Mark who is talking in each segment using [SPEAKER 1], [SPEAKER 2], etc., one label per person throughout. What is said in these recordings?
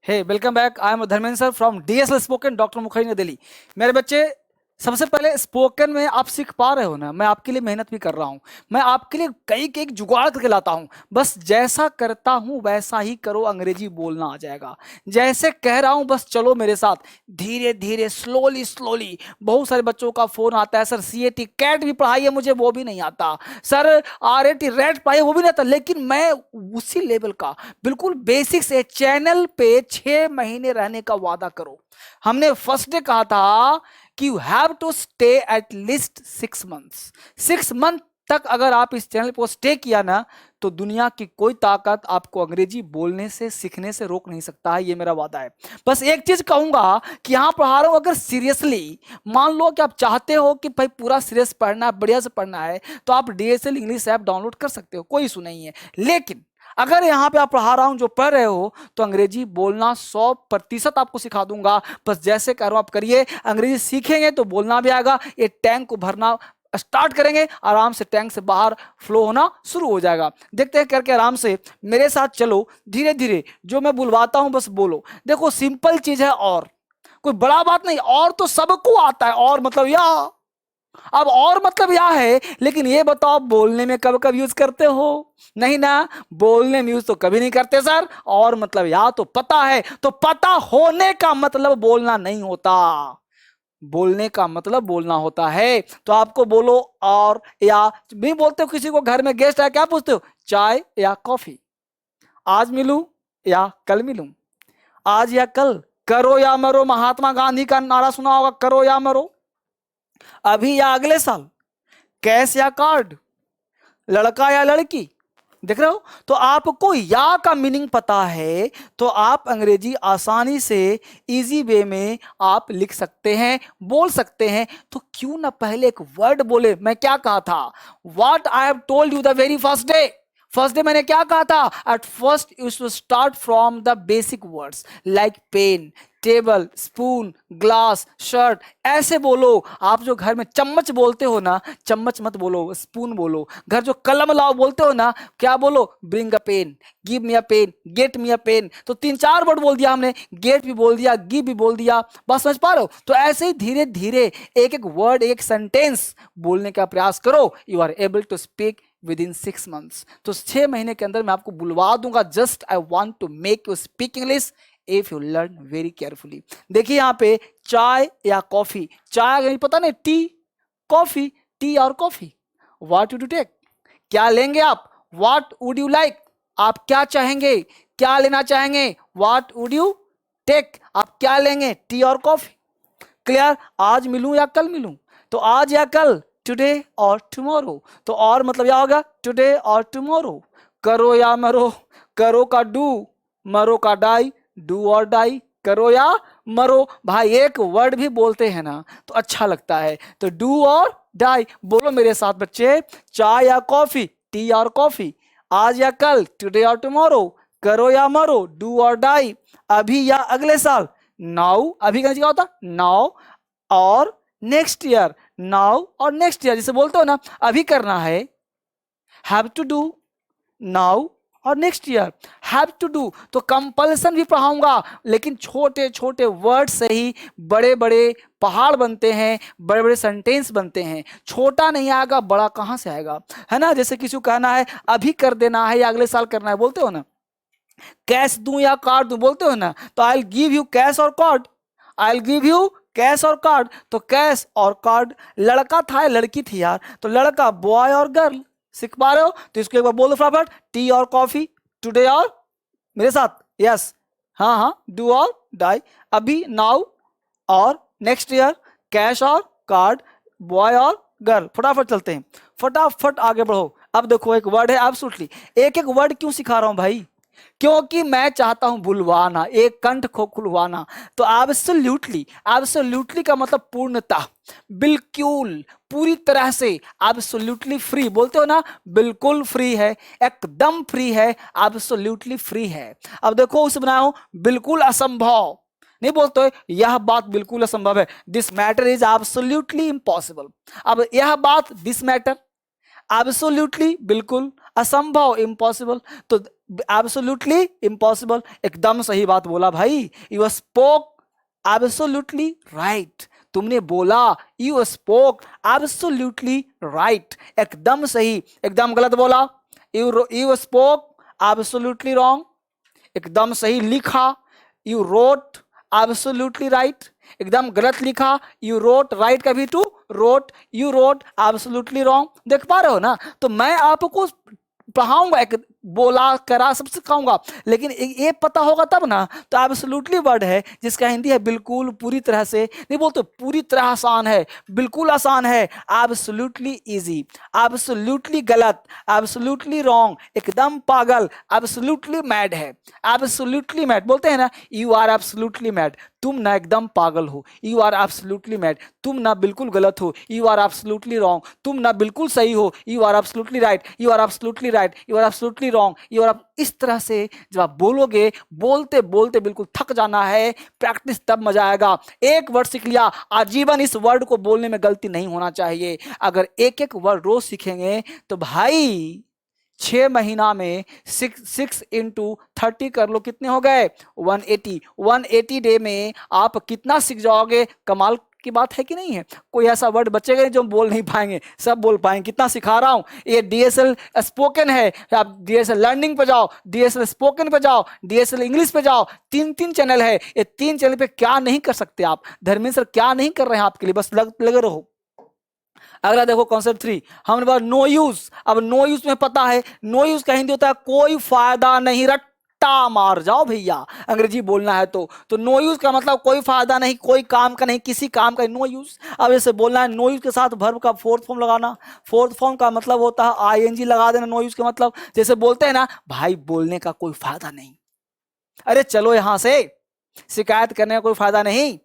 [SPEAKER 1] Hey welcome back. I am Dharmendra sir from DSL spoken, doctor Mukherjee, New Delhi. मेरे बच्चे, सबसे पहले स्पोकन में आप सीख पा रहे हो ना, मैं आपके लिए मेहनत भी कर रहा हूँ। मैं आपके लिए कई कई जुगाड़ करके लाता हूँ, बस जैसा करता हूँ वैसा ही करो, अंग्रेजी बोलना आ जाएगा। जैसे कह रहा हूँ बस चलो मेरे साथ, धीरे धीरे स्लोली स्लोली। बहुत सारे बच्चों का फोन आता है, सर सीएटी कैट भी पढ़ाई है मुझे, वो भी नहीं आता। सर आरएटी रेट पढ़ाई है, वो भी नहीं आता। लेकिन मैं उसी लेवल का बिल्कुल बेसिक से चैनल पे 6 महीने रहने का वादा करो। हमने फर्स्ट डे कहा था कि you have to stay at least 6 months. 6 month तक अगर आप इस चैनल पर स्टे किया ना, तो दुनिया की कोई ताकत आपको अंग्रेजी बोलने से सीखने से रोक नहीं सकता है, ये मेरा वादा है। बस एक चीज कहूंगा कि यहां पढ़ा रहा हूं, अगर सीरियसली मान लो कि आप चाहते हो कि भाई पूरा सीरियस पढ़ना है, बढ़िया से पढ़ना है, तो आप डीएसएल इंग्लिश ऐप डाउनलोड कर सकते हो, कोई इशू नहीं है। लेकिन अगर यहां पे आप पढ़ा रहा हूं जो पढ़ रहे हो, तो अंग्रेजी बोलना 100% आपको सिखा दूंगा। बस जैसे कह रहा हूं आप करिए, अंग्रेजी सीखेंगे तो बोलना भी आएगा। ये टैंक को भरना स्टार्ट करेंगे, आराम से टैंक से बाहर फ्लो होना शुरू हो जाएगा। देखते हैं करके, आराम से मेरे साथ चलो, धीरे धीरे जो मैं बुलवाता हूं बस बोलो। देखो सिंपल चीज है, और कोई बड़ा बात नहीं, और तो सबको आता है। और मतलब या, अब और मतलब या है, लेकिन ये बताओ बोलने में कब कब यूज करते हो? नहीं ना, बोलने में यूज तो कभी नहीं करते सर। और मतलब या तो पता है, तो पता होने का मतलब बोलना नहीं होता। बोलने का मतलब बोलना होता है। तो आपको बोलो और या भी बोलते हो। किसी को घर में गेस्ट आया, क्या पूछते हो? चाय या कॉफी? आज मिलूं या कल मिलूं? आज या कल? करो या मरो, महात्मा गांधी का नारा सुना होगा, करो या मरो। अभी या अगले साल? कैश या कार्ड? लड़का या लड़की? देख रहे हो? तो आपको या का मीनिंग पता है, तो आप अंग्रेजी आसानी से इजी वे में आप लिख सकते हैं, बोल सकते हैं। तो क्यों ना पहले एक वर्ड बोले। मैं क्या कहा था? What I have told you the very first day. First day मैंने क्या कहा था? At first you should start from the basic words like pen, table, spoon, glass, shirt. ऐसे बोलो। आप जो घर में चम्मच बोलते हो ना, चम्मच मत बोलो, स्पून बोलो। घर जो कलम लाओ बोलते हो ना, क्या बोलो? Bring a pen, give me a pen, get me a pen. तो 3 4 वर्ड बोल दिया हमने, गेट भी बोल दिया, गिव भी बोल दिया। बस समझ पा रहे हो? तो ऐसे ही धीरे धीरे एक एक वर्ड, एक सेंटेंस बोलने का प्रयास करो। You are able to speak with in 6 months. तो 6 महीने के अंदर मैं आपको बुलवा दूंगा। Just I want to make you speak English if you learn very carefully. देखिए यहाँ पे चाय या कॉफी। चाय नहीं पता, नहीं टी, कॉफी, टी और coffee. What would you take? क्या लेंगे आप? What would you like? आप क्या चाहेंगे, क्या लेना चाहेंगे? What would you take? आप क्या लेंगे? टी और कॉफी। क्लियर? आज मिलूं या कल मिलूं? तो आज या कल, टुडे और टुमारो। तो और मतलब क्या होगा? टुडे और टुमारो। करो या मरो, करो का डू, मरो का डाई, डू और डाई। करो या मरो। भाई एक वर्ड भी बोलते हैं ना तो अच्छा लगता है। तो डू और डाई बोलो मेरे साथ बच्चे। चाय या कॉफी, टी और कॉफी। आज या कल, टुडे और टुमारो। करो या मरो, डू और डाई। अभी या अगले साल, नाउ। अभी का क्या होता? नाउ और नेक्स्ट ईयर। नाउ और नेक्स्ट ईयर जिसे बोलते हो ना, अभी करना है, हैव टू डू, नाउ और next year. Have to do तो कंपल्सन भी पढ़ाऊंगा, लेकिन छोटे छोटे वर्ड से ही बड़े बड़े पहाड़ बनते हैं, बड़े बड़े सेंटेंस बनते हैं। छोटा नहीं आएगा, बड़ा कहां से आएगा? है ना? जैसे किसी को कहना है अभी कर देना है या अगले साल करना है, बोलते हो ना। कैश दूं या कार्ड दूं, बोलते हो ना। तो I will give you cash or card. I will give you cash or card. तो कैश और कार्ड, लड़का था या लड़की थी यार? तो लड़का, बॉय और गर्ल। सीख पा रहे हो? तो इसको एक बार बोल दो फटाफट। टी और कॉफी, टुडे और, मेरे साथ, यस, हाँ हाँ, डू और डाई। अभी, नाउ और next year. Cash or card, boy और गर्ल। फटाफट चलते हैं, फटाफट आगे बढ़ो। अब देखो एक वर्ड है एब्सोल्युटली। एक एक वर्ड क्यों सिखा रहा हूं भाई? क्योंकि मैं चाहता हूं बुलवाना, एक कंठ को खुलवाना। तो एब्सोल्युटली, एब्सोल्युटली का मतलब पूर्णता, बिल्कुल, पूरी तरह से। एब्सोल्युटली फ्री बोलते हो ना, बिल्कुल फ्री है, एकदम फ्री है, एब्सोल्युटली फ्री है। अब देखो उसे बनाया हूं, बिल्कुल असंभव नहीं बोलते, यह बात बिल्कुल असंभव है। This matter is absolutely impossible. अब यह बात, दिस मैटर, एब्सोल्युटली बिल्कुल, असंभव इम्पॉसिबल। तो एब्सोल्युटली इम्पॉसिबल। एकदम सही बात बोला भाई, यू स्पोक एब्सोल्युटली राइट। तुमने बोला, यू स्पोक एब्सोल्युटली राइट, एकदम सही। एकदम गलत बोला, यू स्पोक एब्सोल्युटली रॉन्ग। एकदम सही लिखा, यू रोट एब्सोल्युटली राइट। एकदम गलत लिखा, यू रोट, राइट का भी too wrote, you wrote absolutely wrong. देख पा रहे हो ना? तो मैं आपको पढ़ाऊंगा, एक बोला करा सब सिखाऊंगा, लेकिन ये पता होगा तब ना। तो एब्सोल्युटली वर्ड है जिसका हिंदी है बिल्कुल, पूरी तरह से नहीं बोलते, पूरी तरह आसान है, बिल्कुल आसान है। एब्सोल्युटली इजी, एब्सोल्युटली गलत, एब्सोल्युटली रॉन्ग, एकदम पागल, एब्सोल्युटली मैड है। एब्सोल्युटली मैड बोलते हैं ना, यू आर एब्सोल्युटली मैड, तुम ना एकदम पागल हो। यू आर एब्सोल्युटली मैड, तुम ना बिल्कुल गलत हो। यू आर एब्सोल्युटली रॉन्ग, तुम ना बिल्कुल सही हो। You are absolutely right, you are absolutely right, you are absolutely wrong, you are. इस तरह से जब आप बोलोगे, बोलते बोलते बिल्कुल थक जाना है, प्रैक्टिस तब मजा आएगा। एक वर्ड सीख लिया, आजीवन इस वर्ड को बोलने में गलती नहीं होना चाहिए। अगर एक एक वर्ड रोज सीखेंगे तो भाई 6 महीना में 6 × 30 कर लो, कितने हो गए? 180। 180 डे में आप कितना सीख जाओगे? कमाल की बात है कि नहीं है? कोई ऐसा वर्ड बचेगा नहीं जो बोल नहीं पाएंगे, सब बोल पाएंगे। कितना सिखा रहा हूं, ये डीएसएल स्पोकन है। आप डीएसएल लर्निंग पे जाओ, डीएसएल स्पोकन पे जाओ, डीएसएल इंग्लिश पे जाओ, 3 चैनल है। ये 3 चैनल पे क्या नहीं कर सकते आप? धर्मेंद्र सर क्या नहीं कर रहे हैं आपके लिए? बस लगे रहो। अगला देखो कॉन्सेप्ट 3, हमने बोला नो यूज। अब नो यूज में पता है, नो यूज का हिंदी होता है कोई फायदा नहीं, रट्टा मार जाओ भैया अंग्रेजी बोलना है तो नो यूज का मतलब कोई फायदा नहीं, कोई काम का नहीं, किसी काम का नो यूज। अब जैसे बोलना है, नो यूज के साथ वर्ब का फोर्थ फॉर्म लगाना। फोर्थ फॉर्म का मतलब होता है आईएनजी लगा देना नो यूज का मतलब। जैसे बोलते हैं ना, भाई बोलने का कोई फायदा नहीं, अरे चलो यहां से, शिकायत करने का कोई फायदा नहीं,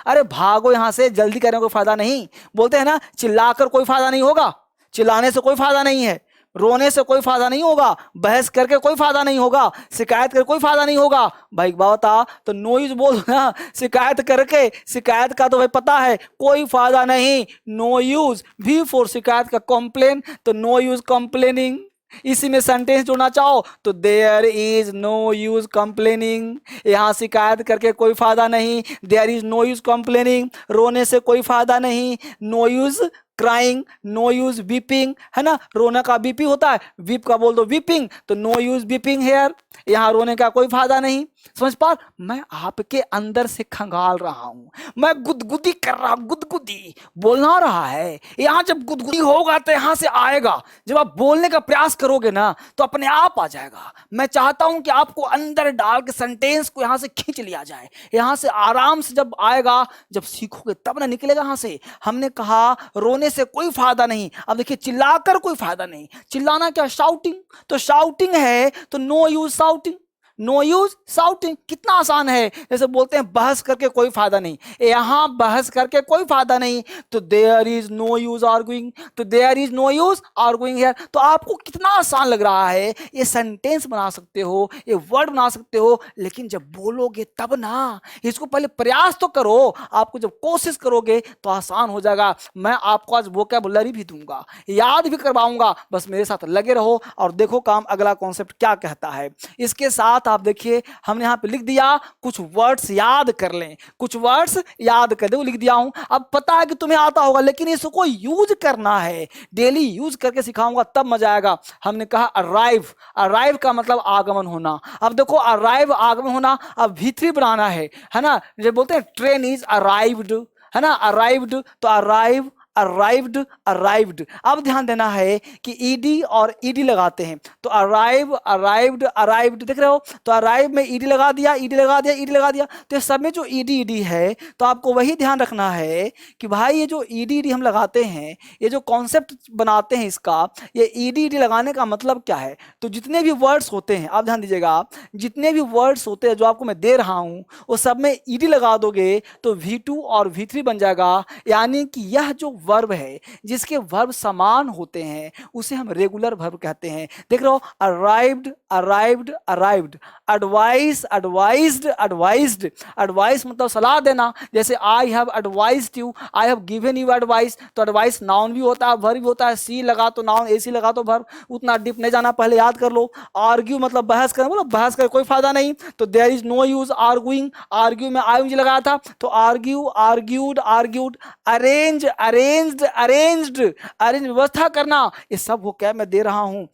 [SPEAKER 1] अरे भागो यहां से, जल्दी करने का कोई फायदा नहीं। बोलते हैं ना, चिल्लाकर कोई फायदा नहीं होगा, चिल्लाने से कोई फायदा नहीं है, रोने से कोई फायदा नहीं होगा, बहस करके कोई फायदा नहीं होगा, शिकायत करके कोई फायदा नहीं होगा। भाई बता तो नो यूज बोल ना, शिकायत करके, शिकायत का तो भाई पता है कोई फायदा नहीं। नो यूज भी फॉर शिकायत का कंप्लेन, तो नो यूज कंप्लेनिंग। इसी में सेंटेंस जोड़ना चाहो तो there is no use complaining, यहां शिकायत करके कोई फायदा नहीं, there is no use complaining, रोने से कोई फायदा नहीं, no use crying, no use weeping, है ना, रोना का बीपी होता है, वीप का बोल दो वीपिंग, तो नो यूज वीपिंग हेयर, यहां रोने का कोई फायदा नहीं। समझ पा? मैं आपके अंदर से खंगाल रहा हूं, मैं गुदगुदी कर रहा हूं, गुदगुदी बोलना रहा है। यहां जब गुदगुदी होगा तो यहां से आएगा, जब आप बोलने का प्रयास करोगे ना तो अपने आप आ जाएगा। मैं चाहता हूं कि आपको अंदर डाल के सेंटेंस को यहां से खींच लिया जाए, यहां से आराम से जब आएगा, जब सीखोगे तब ना निकलेगा यहां से। हमने कहा रोने से कोई फायदा नहीं, अब देखिए चिल्लाकर कोई फायदा नहीं, चिल्लाना क्या? शाउटिंग, तो शाउटिंग है तो no use shouting, no use shouting, कितना आसान है। जैसे बोलते हैं बहस करके कोई फायदा नहीं, यहां बहस करके कोई फायदा नहीं, तो there is no use arguing, तो there is no use arguing here. तो आपको कितना आसान लग रहा है, ये सेंटेंस बना सकते हो, ये वर्ड बना सकते हो, लेकिन जब बोलोगे तब ना, इसको पहले प्रयास तो करो। आपको जब कोशिश करोगे तो आसान हो जाएगा। मैं आपको आज वोकैबुलरी भी दूंगा, याद भी करवाऊंगा, बस मेरे साथ लगे रहो और देखो काम अगला कॉन्सेप्ट क्या कहता है। इसके साथ आप देखिए, हमने यहां पे लिख दिया कुछ वर्ड्स याद कर लें, कुछ वर्ड्स याद कर दे, लिख दिया हूं। अब पता है कि तुम्हें आता होगा, लेकिन इसको यूज करना है, डेली यूज करके सिखाऊंगा तब मजा आएगा। हमने कहा अराइव, अराइव का मतलब आगमन होना। अब देखो अराइव आगमन होना, अब V3 बनाना है ना। जब बोलते हैं ट्रेन इज अराइव्ड, है ना, अराइव्ड, तो अराइव, अराइव्ड, अराइव्ड। अब ध्यान देना है कि ईडी और ईडी लगाते हैं, तो अराइव, अराइव्ड, अराइव्ड, देख रहे हो, तो अराइव में ईडी लगा दिया, ईडी लगा दिया, ईडी लगा दिया, तो सब में जो ईडी ईडी है, तो आपको वही ध्यान रखना है कि भाई ये जो ईडी ईडी हम लगाते हैं, ये जो कॉन्सेप्ट बनाते हैं इसका, ये ईडी ईडी लगाने का मतलब क्या है। तो जितने भी वर्ड्स होते हैं, आप ध्यान दीजिएगा, जितने भी वर्ड्स होते हैं जो आपको मैं दे रहा हूं, वो सब में ईडी लगा दोगे तो V2 और V3 बन जाएगा। यानी कि यह जो वर्ब है, जिसके वर्ब समान होते हैं, उसे हम रेगुलर वर्ब कहते हैं। देख रहे हो, arrived arrived arrived, advice advised advised, advice मतलब सलाह देना, जैसे I have advised you, I have given you advice, तो एडवाइस नाउन भी होता है, वर्ब भी होता है, सी लगा तो नाउन, एसी लगा तो वर्ब, उतना डीप नहीं जाना, पहले याद कर लो। आर्ग्यू मतलब बहस करना, बोलो बहस कर कोई फायदा नहीं, तो there is no use arguing, argue में आई मुझे लगाया था, तो argue argued argued, arrange arranged arranged, arrange व्यवस्था करना, ये सब वो क्या मैं दे रहा हूं।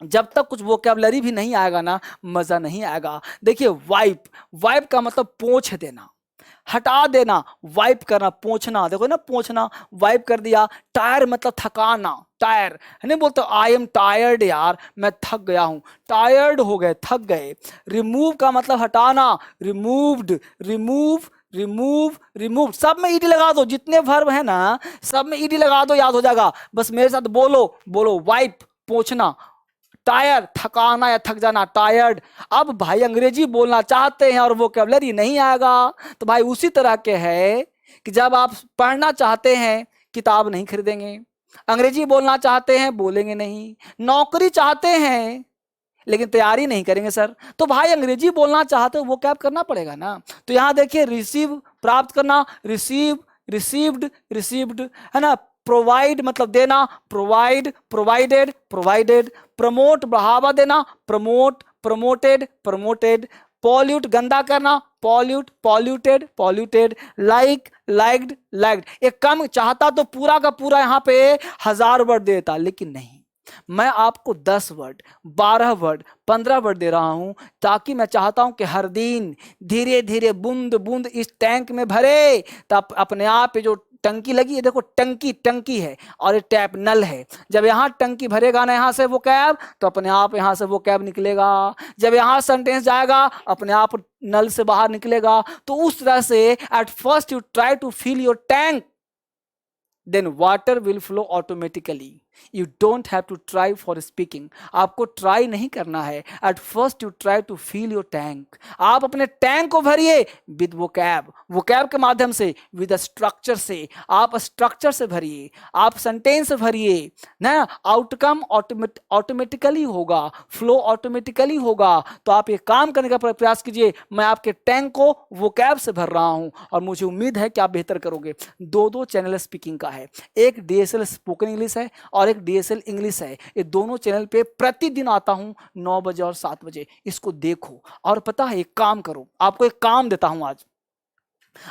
[SPEAKER 1] जब तक कुछ वोकैबुलरी भी नहीं आएगा ना, मजा नहीं आएगा। देखिए वाइप, वाइप का मतलब पोंछ देना, हटा देना, वाइप करना, पोंछना, देखो ना पोंछना, वाइप कर दिया। टायर मतलब थकाना, टायर नहीं बोलते आई एम टायर्ड, यार मैं थक गया हूं, टायर्ड हो गए, थक गए। रिमूव का मतलब हटाना, रिमूव्ड, रिमूव रिमूव रिमूव, सब में ईडी लगा दो, जितने वर्ब है ना सब में ईडी लगा दो, याद हो जाएगा। बस मेरे साथ बोलो, बोलो वाइप पोंछना, टायर थकाना या थक जाना, टायर्ड। अब भाई अंग्रेजी बोलना चाहते हैं और वोकैबुलरी नहीं आएगा, तो भाई उसी तरह के है कि जब आप पढ़ना चाहते हैं किताब नहीं खरीदेंगे, अंग्रेजी बोलना चाहते हैं बोलेंगे नहीं, नौकरी चाहते हैं लेकिन तैयारी नहीं करेंगे सर, तो भाई अंग्रेजी बोलना चाहते हो वो कैब करना पड़ेगा ना। तो यहां देखिए रिसीव प्राप्त करना, रिसीव रिसीव्ड रिसीव्ड, है ना। प्रोवाइड मतलब देना, प्रोवाइड प्रोवाइडेड प्रोवाइडेड। प्रमोट बढ़ावा देना, प्रमोट प्रमोटेड प्रमोटेड। पॉल्यूट गंदा करना, pollute polluted polluted. Like liked liked. एक कम चाहता तो पूरा का पूरा यहाँ पे 1000 वर्ड देता, लेकिन नहीं, मैं आपको 10 वर्ड 12 वर्ड 15 वर्ड दे रहा हूं, ताकि मैं चाहता हूं कि हर दिन धीरे धीरे बूंद बूंद इस टैंक में भरे, तब अपने आप ये जो टंकी लगी है, देखो टंकी टंकी है और ये टैप नल है, जब यहाँ टंकी भरेगा ना यहाँ से वो कैब, तो अपने आप यहाँ से वो कैब निकलेगा। जब यहाँ सेंटेंस जाएगा अपने आप नल से बाहर निकलेगा। तो उस तरह से at first you try to fill your tank, then water will flow automatically. You don't have to try for speaking. आपको ट्राई नहीं करना है। At first you try to fill your tank. आप अपने टैंक को भरिए with vocab, vocab के माध्यम से, with a structure से, आप स्ट्रक्चर से भरिए, आप सेंटेंस से भरिए ना। आउटकम ऑटोमेटिकली होगा, फ्लो ऑटोमेटिकली होगा। तो आप ये काम करने का प्रयास कीजिए। मैं आपके टैंक को vocab से भर रहा हूं और मुझे उम्मीद है कि आप बेहतर करोगे। दो चैनल स्पीकिंग का है, एक डीएसएल स्पोकन इंग्लिश है और एक डीएसएल इंग्लिश है। ये दोनों चैनल पे प्रतिदिन आता हूं 9 बजे और 7 बजे। इसको देखो और पता है एक काम करो, आपको एक काम देता हूं आज।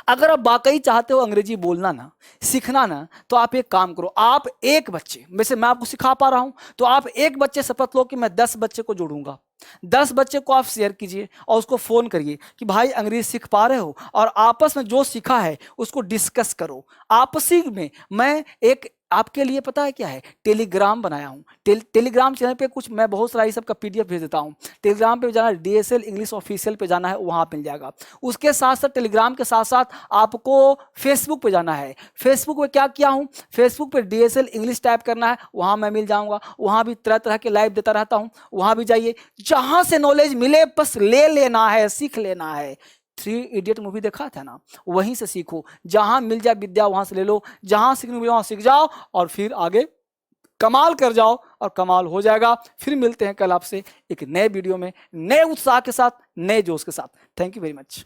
[SPEAKER 1] अगर आप वाकई चाहते हो अंग्रेजी बोलना ना, सीखना ना, तो आप एक काम करो, आप एक बच्चे, वैसे मैं आपको सिखा पा रहा हूं, तो आप एक बच्चे शपथ लो कि मैं 10 बच्चे को जोड़ूंगा। 10 बच्चे को आप शेयर कीजिए और उसको फोन करिए कि भाई अंग्रेजी सीख पा रहे हो, और आपस में जो सीखा है उसको डिस्कस करो आपसी में। मैं एक आपके लिए पता है क्या है, टेलीग्राम बनाया हूँ। टेलीग्राम चैनल पे कुछ मैं बहुत सारा ये सब का पीडीएफ भेज देता हूँ। टेलीग्राम पे जाना, डीएसएल इंग्लिश ऑफिशियल पे जाना है, वहाँ मिल जाएगा। उसके साथ साथ टेलीग्राम के साथ साथ आपको फेसबुक पे जाना है। फेसबुक पे क्या किया हूँ, फेसबुक पे डीएसएल इंग्लिश टाइप करना है, वहाँ मैं मिल जाऊँगा। वहाँ भी तरह तरह के लाइव देता रहता हूँ, वहाँ भी जाइए। जहाँ से नॉलेज मिले बस ले लेना है, सीख लेना है। 3 इडियट मूवी देखा था ना, वहीं से सीखो। जहां मिल जाए विद्या वहां से ले लो, जहां सीखने मिले वहां सीख जाओ और फिर आगे कमाल कर जाओ, और कमाल हो जाएगा। फिर मिलते हैं कल आपसे एक नए वीडियो में, नए उत्साह के साथ, नए जोश के साथ। Thank you very much.